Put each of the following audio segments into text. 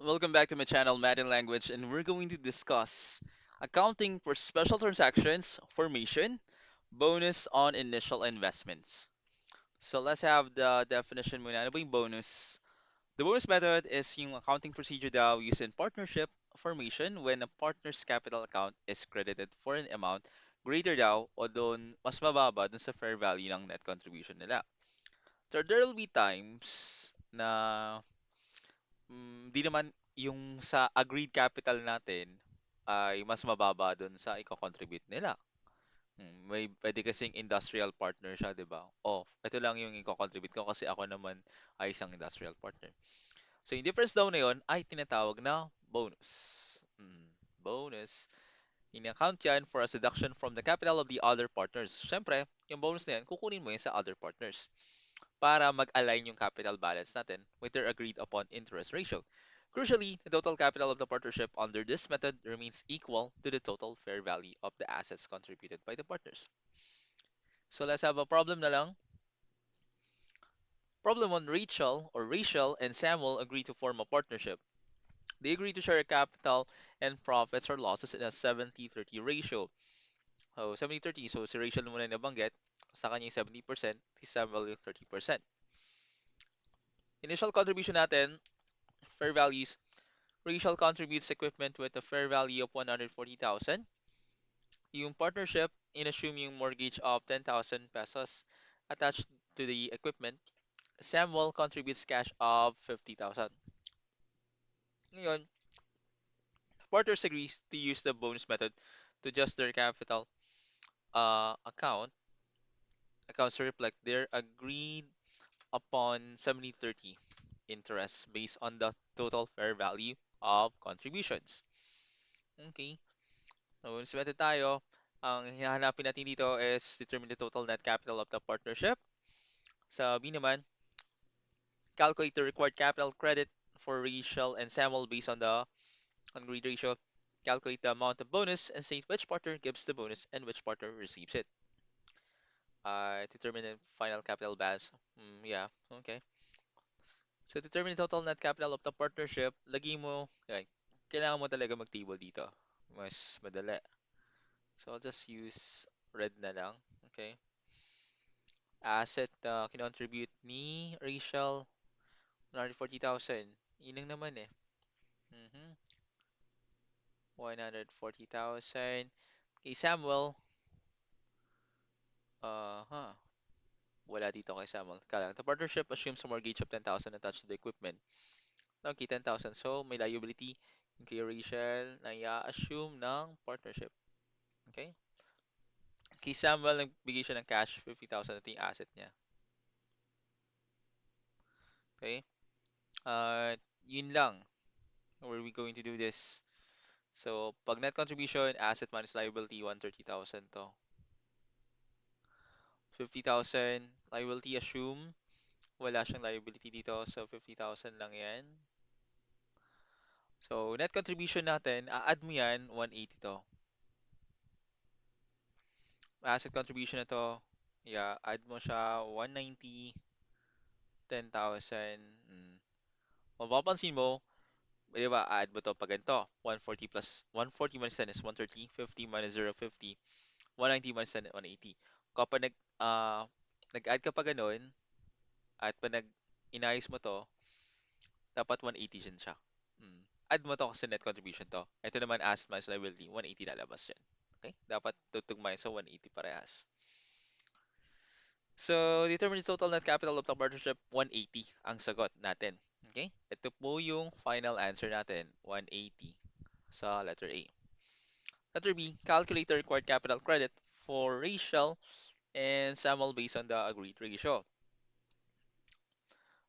welcome back to my channel, Math and Language, and we're going to discuss accounting for special transactions, formation, bonus on initial investments. So let's have the definition muna. Ano ba yung bonus? The bonus method is yung accounting procedure daw used in partnership formation when a partner's capital account is credited for an amount greater daw o doon mas mababa dun sa fair value ng net contribution nila. So there will be times na di naman yung sa agreed capital natin ay mas mababa dun sa i-contribute nila. May pwede kasing industrial partner siya, 'di ba? Oh, ito lang yung i-contribute ko kasi ako naman ay isang industrial partner. So yung difference daw na yun ay tinatawag na bonus. Bonus. In-account yan for as deduction from the capital of the other partners. Siyempre, yung bonus na yan, kukunin mo yan sa other partners para mag-align yung capital balance natin with their agreed upon interest ratio. Crucially, the total capital of the partnership under this method remains equal to the total fair value of the assets contributed by the partners. So let's have a problem na lang. Problem 1, Rachel and Samuel agree to form a partnership. They agree to share capital and profits or losses in a 70-30 ratio. So 70-30, so si Rachel muna yung nabanggit, sa kanya yung 70%, si Samuel yung 30%. Initial contribution natin, fair values. Rachel contributes equipment with a fair value of 140,000. Yung partnership, in-assume yung mortgage of 10,000 pesos attached to the equipment. Samuel contributes cash of 50,000. Ngayon, partners agrees to use the bonus method to adjust their capital accounts to reflect their agreed upon 70-30 interest based on the total fair value of contributions. Okay. So, simulan tayo. Ang hihanapin natin dito is determine the total net capital of the partnership. Sa B naman, calculate the required capital credit for Rachel and Samuel based on the agreed ratio. Calculate the amount of bonus and state which partner gives the bonus and which partner receives it. Determine the final capital balance. Yeah, okay. So, determine the total net capital of the partnership. Lagi mo, like, kailangan mo talaga mag-table dito. Mas madali. So, I'll just use red na lang. Okay. Asset na kinontribute ni Rachel, 140,000. Yun lang naman eh. Mhm. 140,000. Kay Samuel, huh. Wala dito kay Samuel. Kala, the partnership assumes a mortgage of 10,000 attached to the equipment. Okay, 10,000. So, may liability yung kay Rachel na i-assume ng partnership. Okay? Kay Samuel, nagbigay siya ng cash, 50,000. Ito yung asset niya. Okay? Uh, Yun lang. How are we going to do this? So, pag net contribution, asset minus liability, 130,000 to. 50,000, liability assume. Wala siyang liability dito, so 50,000 lang yan. So, net contribution natin, a-add mo yan, 180 to. Asset contribution na to, yeah, add mo siya, 190, 10,000. Mapapansin mo, di ba, add mo to pag ganito. 140 plus, 140 minus 10 is 130, 50 minus 0, 50, 190 minus 10, 180. Kapag nag-add ka pa ganun, at pag inayos mo to, dapat 180 din siya. Add mo to kasi net contribution to. Ito naman asset minus liability, 180 lalabas yan. Okay? Dapat tutugmay sa 180 parehas. So, determine the total net capital of the partnership, 180 ang sagot natin. Okay? Ito po yung final answer natin, 180 sa letter A. Letter B, calculate the required capital credit for Rachel and Samuel based on the agreed ratio.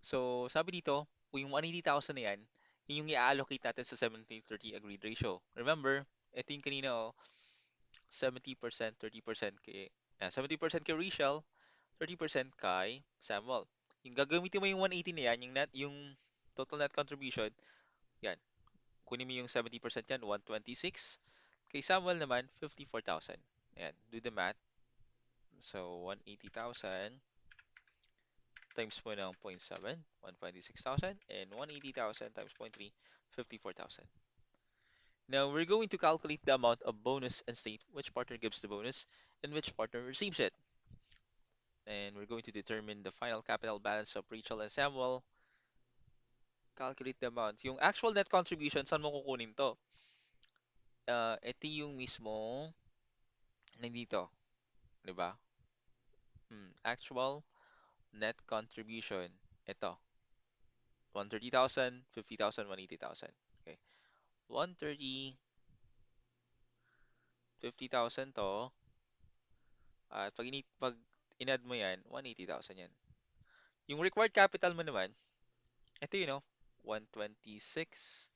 So, sabi dito, kung yung 180,000 na yan, yun yung i-allocate natin sa 70-30 agreed ratio. Remember, ito yung kanina, 70%, 30% kay, 70% kay Rachel, 30% kay Samuel. Yung gagamitin mo yung 180 na yan, yung total net contribution, yan. Kunin mo yung 70% yan, 126. Kay Samuel naman, 54,000. Ayan, do the math. So, 180,000 times mo ng 0.7, 126,000, and 180,000 times 0.3, 54,000. Now we're going to calculate the amount of bonus and state which partner gives the bonus and which partner receives it. And we're going to determine the final capital balance of Rachel and Samuel. Calculate the amount. Yung actual net contribution, saan mo kukunin to? Ito yung mismo nandito, di ba? Actual net contribution. Ito, 130,000, 50,000, 180,000. Okay. 130, 50,000 to, at pag inad mo yan, 180,000 yan. Yung required capital mo naman, ito yun, no? 126.54.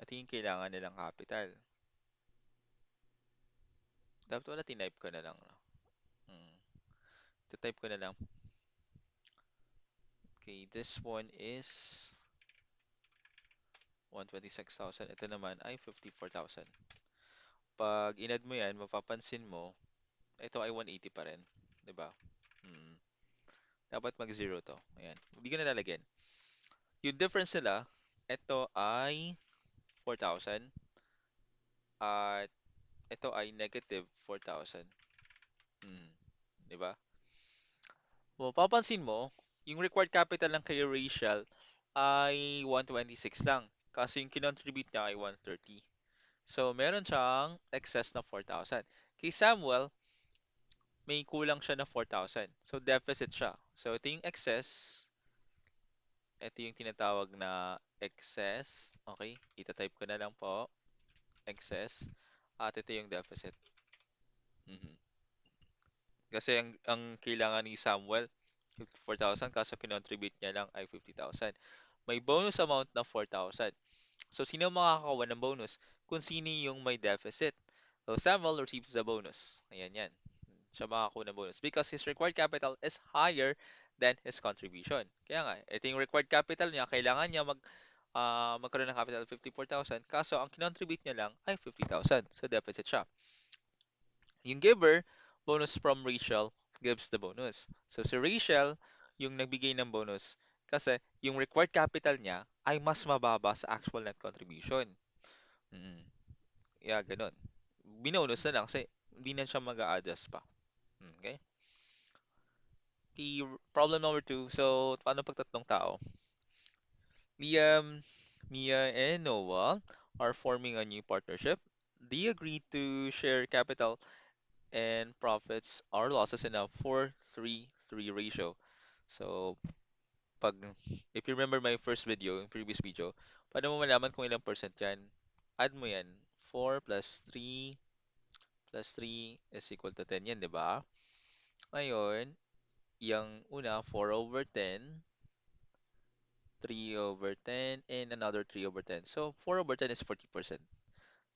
Ito yung kailangan nilang capital. Dapat wala, tinype ko na lang, no? Hmm. Type ko na lang. Okay, this one is 126,000. Ito naman ay 54,000. Pag inad mo yan, mapapansin mo, ito ay 180 pa rin. 'Di ba? Hmm. Dapat mag-zero to. Ayan. Hindi ko na lalagyan. Yung difference nila, ito ay 4,000 at ito ay negative 4,000. Hmm. 'Di ba? Mapapansin mo, yung required capital ng kay Rachel ay 126 lang. Kasi yung kinontribute niya ay 130. So, meron siyang excess na 4,000. Kay Samuel, may kulang siya na 4,000. So, deficit siya. So, ito yung excess. Ito yung tinatawag na excess. Okay, itatype ko na lang po. Excess. At ito yung deficit. Mhm. Kasi ang kailangan ni Samuel, 4,000 kaso kinontribute niya lang ay 50,000. May bonus amount na 4,000. So, sino makakakuha ng bonus? Kung sino yung may deficit. So, Samuel receives the bonus. Ayan yan. Siya makakakuha ng bonus because his required capital is higher than his contribution. Kaya nga, ito yung required capital niya. Kailangan niya magkaroon ng capital of 54,000. Kaso, ang kinontribute niya lang ay 50,000. So, deficit siya. Yung giver, bonus from Rachel, gives the bonus. So, si Rachel, yung nagbigay ng bonus. Kasi, yung required capital niya ay mas mababa sa actual net contribution. Mm. Yeah, ganun. Binonus na lang kasi hindi na siya mag-a-adjust pa. Okay? Problem number two. So, paano pag tatlong tao? Liam, Mia, and Noah are forming a new partnership. They agree to share capital and profits or losses in a 4-3-3 ratio. So, pag, if you remember my first video, yung previous video, paano mo malaman kung ilang percent yan? Add mo yan. 4 plus 3 is equal to 10 yan, di ba? Ngayon, yung una, 4 over 10, 3 over 10, and another 3 over 10. So, 4 over 10 is 40%.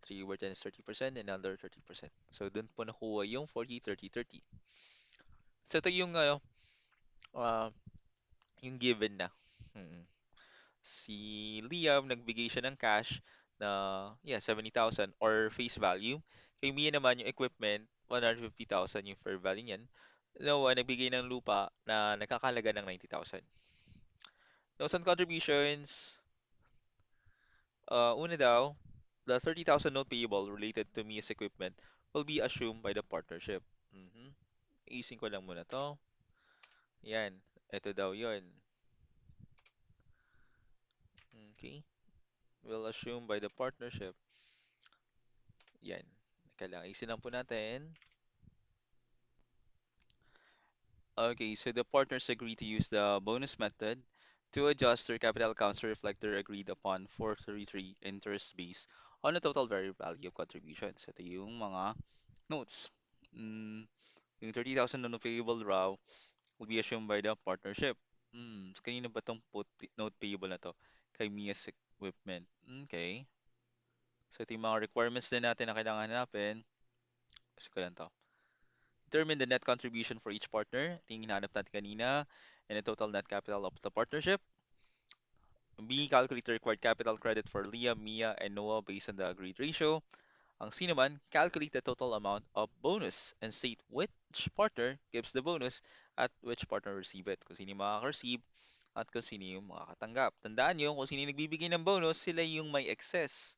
3 over 10 is 30%, and another 30%. So, dun po nakuha yung 40, 30, 30. So, ito uh, yung given na. Mm. Si Liam, nagbigay siya ng cash na, yeah, 70,000 or face value. Kay Mia naman, yung equipment, 150,000 yung fair value niyan. Noah, nagbigay ng lupa na nakakalaga ng 90,000. Notes and contributions. Una daw, the 30,000 note payable related to Mia's equipment will be assumed by the partnership. Mhm. Iising ko lang muna to. Yan. Ito daw yon. Okay. Will assume by the partnership. Yan. Teka lang. Isin lang po natin. Okay, so the partners agree to use the bonus method to adjust their capital accounts to reflect their agreed upon 433 interest base on the total variable value of contributions. Ito yung mga notes. Mm, yung 30,000 na payable raw will be assumed by the partnership. So kanina ba tong note payable na to? Kay Mia's equipment. Okay. So ito yung mga requirements din natin na kailangan hanapin. Kasi ko lang to. Determine the net contribution for each partner. Ito yung hinahanap natin kanina. And the total net capital of the partnership. B, calculate the required capital credit for Leah, Mia, and Noah based on the agreed ratio. Ang C naman, calculate the total amount of bonus and state which partner gives the bonus at which partner receive it. Kung sino yung makaka-receive at kung sino yung makakatanggap. Tandaan nyo, kung sino yung nagbibigay ng bonus, sila yung may excess.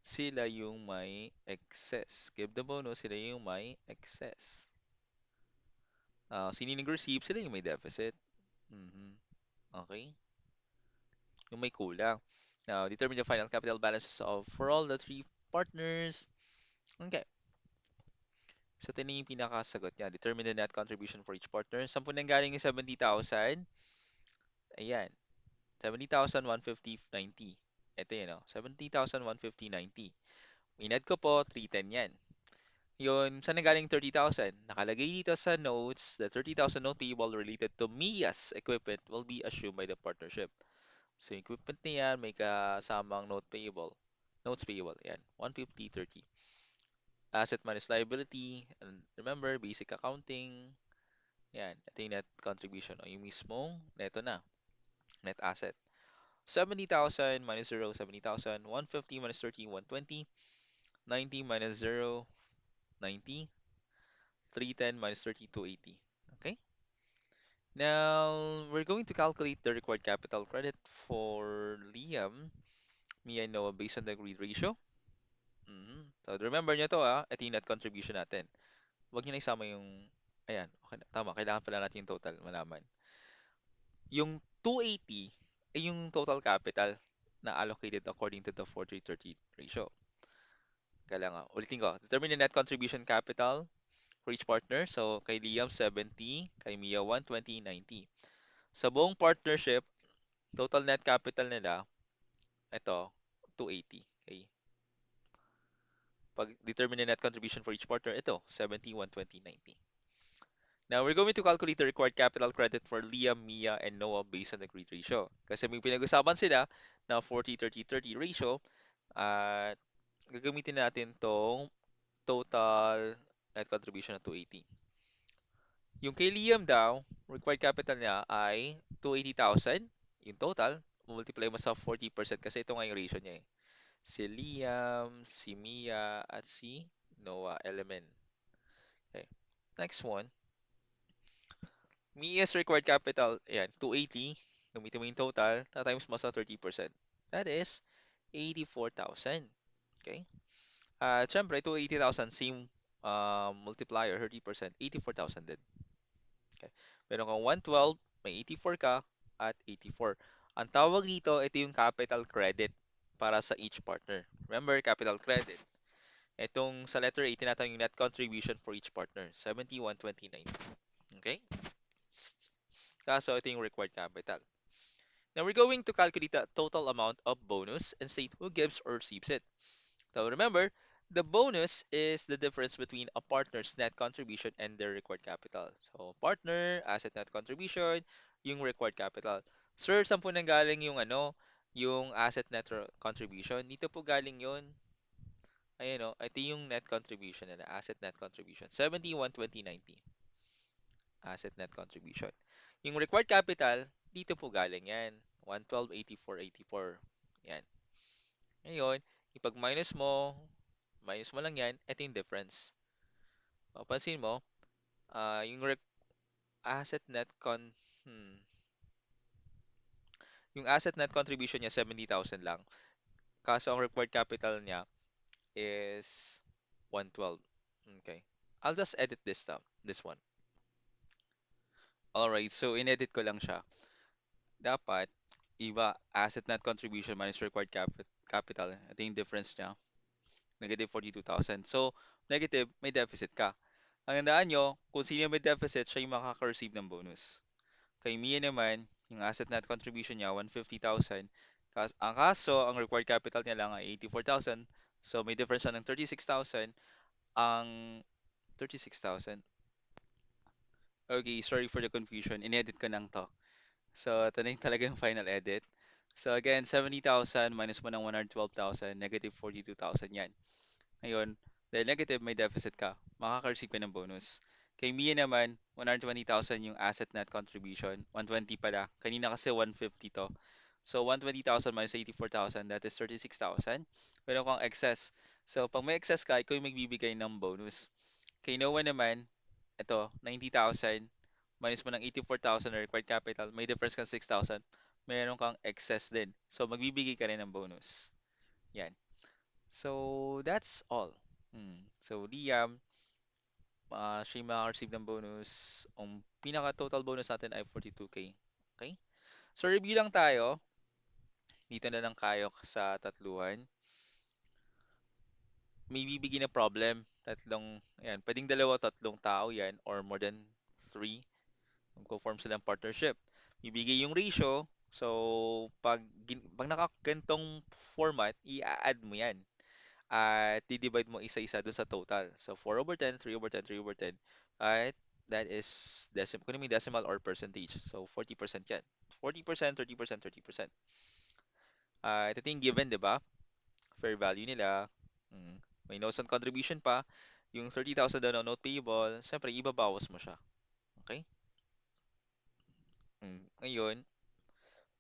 Sila yung may excess. Give the bonus, sila yung may excess. Sino yung nag-receive, sila yung may deficit. Mhm. Okay? Yung may kulang. Now, determine the final capital balances of for all the three partners. Okay. So, ito na yung pinakasagot niya. Determine the net contribution for each partner. Saan po nanggaling yung 70,000? Ayan. 70,150.90. Ito yun, oh. 70,150.90. Inad ko po, 310 yan. Yun, saan nanggaling 30,000? Nakalagay dito sa notes, the 30,000 note payable related to Mia's equipment will be assumed by the partnership. So, equipment na yan, may kasamang note payable. Notes payable, yan. 150.30. Asset minus liability. And remember, basic accounting. Yan. Ito yung net contribution. O yung mismong neto na. Net asset. 70,000 minus 0, 70,000. 150 minus 30, 120. 90 minus 0, 90. 310 minus 30, 280. Okay? Now, we're going to calculate the required capital credit for Liam, me, and Noah based on the agreed ratio. So, remember nyo to, ito yung net contribution natin. Huwag nyo na isama yung, ayan, okay na, tama, kailangan pala natin yung total, malaman. Yung 280 ay yung total capital na allocated according to the 40-30 ratio. Kailangan, ulitin ko, determine the net contribution capital for each partner. So, kay Liam, 70, kay Mia, 120, 90. Sa buong partnership, total net capital nila, ito, 280. Okay? Pag determine the net contribution for each partner, ito, 70, 120, 90. Now, we're going to calculate the required capital credit for Liam, Mia, and Noah based on the agreed ratio. Kasi may pinag-usapan sila na 40-30-30 ratio at gagamitin natin tong total net contribution na 280. Yung kay Liam daw, required capital niya ay 280,000. Yung total, multiply mo sa 40% kasi ito nga yung ratio niya eh. Si Liam, si Mia, at si Noah element. Okay. Next one. Mia's required capital, ayan, 280. Gamitin mo yung total, times mo sa 30%. That is 84,000. Okay? Syempre, 280,000, same multiplier, 30%, 84,000 din. Okay? Meron kang 112, may 84 ka, at 84. Ang tawag dito, ito yung capital credit para sa each partner. Remember, capital credit. Itong sa letter A, tinatawag yung net contribution for each partner. 71, 29. Okay? Kaso, ito yung required capital. Now, we're going to calculate the total amount of bonus and state who gives or receives it. So remember, the bonus is the difference between a partner's net contribution and their required capital. So partner, asset net contribution, yung required capital. Sir, saan po nanggaling yung yung asset net contribution? Dito po galing yun. Ayan o, ito yung net contribution nila, asset net contribution. 71, 20, 90. Asset net contribution. Yung required capital, dito po galing yan. 112, 84, 84. Yan. Ngayon, ipag-minus mo, minus mo lang yan, ito yung difference. Papansin mo, yung asset net hmm, yung asset net contribution niya 70,000 lang. Kaso ang required capital niya is 112. Okay. I'll just edit this one. Alright, so inedit ko lang siya. Dapat, iba, asset net contribution minus required capital. Ito yung difference niya. Negative 42,000. So, negative, may deficit ka. Ang tandaan nyo, kung sino yung may deficit, siya yung makaka-receive ng bonus. Kay Mia naman, yung asset net contribution niya, 150,000. Ang kaso, ang required capital niya lang ay 84,000. So, may difference siya ng 36,000. Ang 36,000. Okay, sorry for the confusion. Inedit ko lang to. So, ito na yung talagang final edit. So, again, 70,000 minus mo ng 112,000, negative 42,000 yan. Ngayon, dahil negative, may deficit ka. Makaka-receive ka ng bonus. Kay Mia naman, 120,000 yung asset net contribution. 120 pala. Kanina kasi 150 to. So, 120,000 minus 84,000, that is 36,000. Meron kang excess. So, pag may excess ka, ikaw yung magbibigay ng bonus. Kay Noah naman, ito, 90,000. minus mo ng 84,000 na required capital, may difference kang 6,000, meron kang excess din. So, magbibigay ka rin ng bonus. Yan. So, that's all. So, Liam, siya yung makaka-receive ng bonus. Ang pinaka-total bonus natin ay 42K. Okay? So, review lang tayo. Dito na lang kayo sa tatluhan. May bibigyan na problem. Tatlong, ayan, pwedeng dalawa, tatlong tao yan, or more than three. Magko-form silang partnership. Bibigay yung ratio. So, pag nakagantong format, i-add mo yan. At di-divide mo isa-isa dun sa total. So, 4 over 10, 3 over 10, 3 over 10. At that is decimal. Kunin mo yung decimal or percentage. So, 40% yan. 40%, 30%, 30%. Ito yung given, di ba? Fair value nila. Mm. May notes on contribution pa. Yung 30,000 daw na note payable, siyempre, ibabawas mo siya. Okay? Ngayon,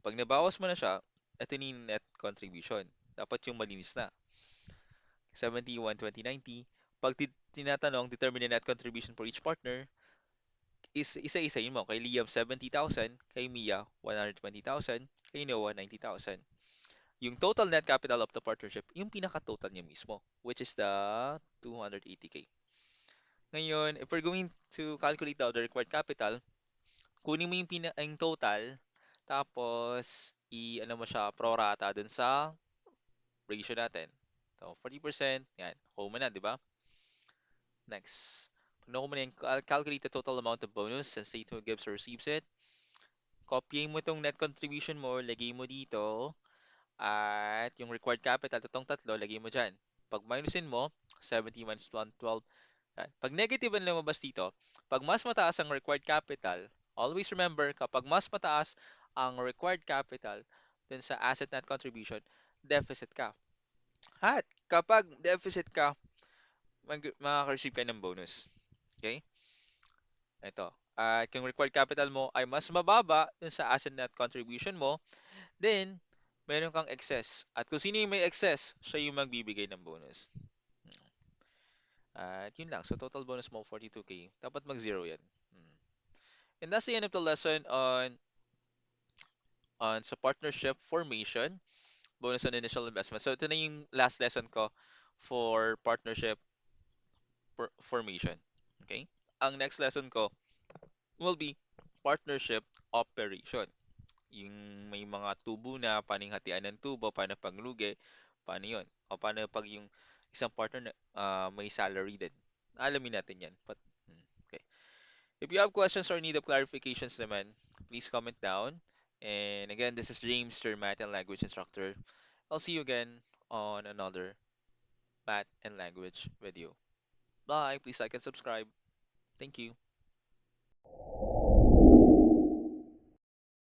pag nabawas mo na siya, ito na yung net contribution. Dapat yung malinis na. 71, 20, 90. Pag tinatanong, determine the net contribution for each partner, isa-isayin mo. Kay Liam, 70,000. Kay Mia, 120,000. Kay Noah, 90,000. Yung total net capital of the partnership, yung pinaka-total niya mismo, which is the 280K. Ngayon, if we're going to calculate the required capital, kunin mo yung total, tapos ano mo siya, prorata dun sa ratio natin. So, 40%, yan. Kuha mo na, di ba? Next. Pag nakuha mo na yan, calculate the total amount of bonus and state who gives or receives it. Copyin mo itong net contribution mo, lagay mo dito, at yung required capital, itong tatlo, lagay mo dyan. Pag minusin mo, 70 minus 112. Yan. Pag negative ang lumabas dito, pag mas mataas ang required capital, always remember, kapag mas mataas ang required capital dun sa asset net contribution, deficit ka. At kapag deficit ka, makaka-receive ka ng bonus. Okay? Ito. At kung required capital mo ay mas mababa dun sa asset net contribution mo, then meron kang excess. At kung sino yung may excess, siya yung magbibigay ng bonus. At yun lang. So total bonus mo 42K. Dapat mag-zero yan. Hmm. And that's the end of the lesson on sa partnership formation, bonus on initial investment. So ito na yung last lesson ko for partnership formation. Okay? Ang next lesson ko will be partnership operation. Yung may mga tubo na, paano hatian ng tubo, paano paglugi, paano yun? O paano pag yung isang partner na may salary din. Alamin natin yan. Okay. If you have questions or need of clarifications naman, please comment down. And again, this is James, your math and language instructor. I'll see you again on another math and language video. Bye. Please like and subscribe. Thank you.